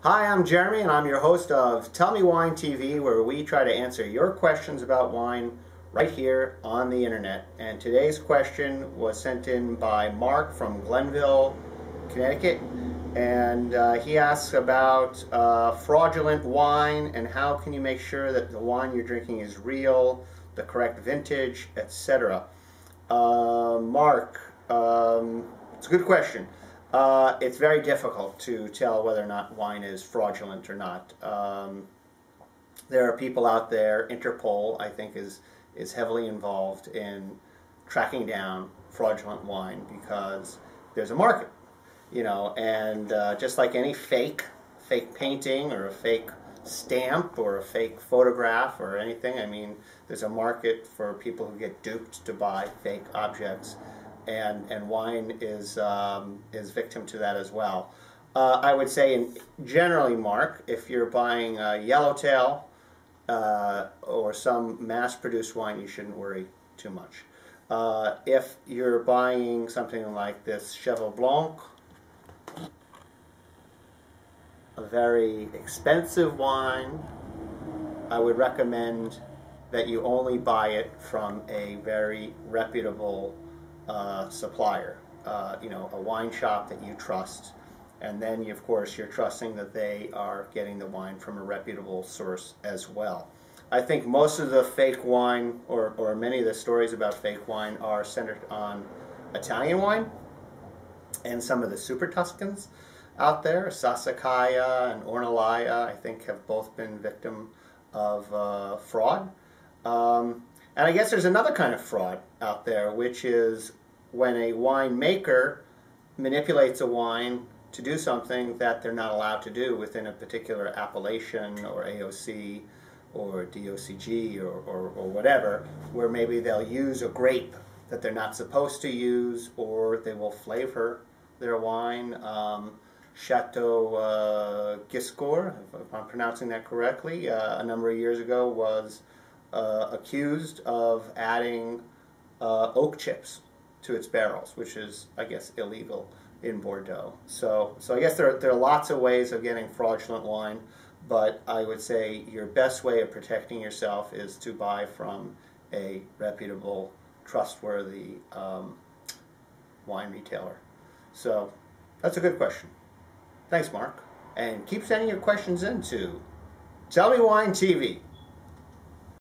Hi, I'm Jeremy, and I'm your host of Tell Me Wine TV, where we try to answer your questions about wine right here on the internet. And today's question was sent in by Mark from Glenville, Connecticut, and he asks about fraudulent wine and how can you make sure that the wine you're drinking is real, the correct vintage, etc. Mark, it's a good question. It's very difficult to tell whether or not wine is fraudulent or not. There are people out there, Interpol I think is heavily involved in tracking down fraudulent wine because there's a market, and just like any fake painting or a fake stamp or a fake photograph or anything, I mean, there's a market for people who get duped to buy fake objects. And wine is victim to that as well. I would say, generally, Mark, if you're buying Yellowtail or some mass-produced wine, you shouldn't worry too much. If you're buying something like this Cheval Blanc, a very expensive wine, I would recommend that you only buy it from a very reputable supplier, a wine shop that you trust, and then of course you're trusting that they are getting the wine from a reputable source as well. I think most of the fake wine, or many of the stories about fake wine, are centered on Italian wine, and some of the Super Tuscans out there, Sassicaia and Ornellaia, I think have both been victim of fraud. And I guess there's another kind of fraud out there, which is when a winemaker manipulates a wine to do something that they're not allowed to do within a particular appellation or AOC or DOCG or whatever, where maybe they'll use a grape that they're not supposed to use, or they will flavor their wine. Chateau Giscourt, if I'm pronouncing that correctly, a number of years ago was accused of adding oak chips to its barrels, which is, I guess, illegal in Bordeaux. So I guess there are lots of ways of getting fraudulent wine, but I would say your best way of protecting yourself is to buy from a reputable, trustworthy wine retailer. So that's a good question. Thanks, Mark. And keep sending your questions in to Tell Me Wine TV.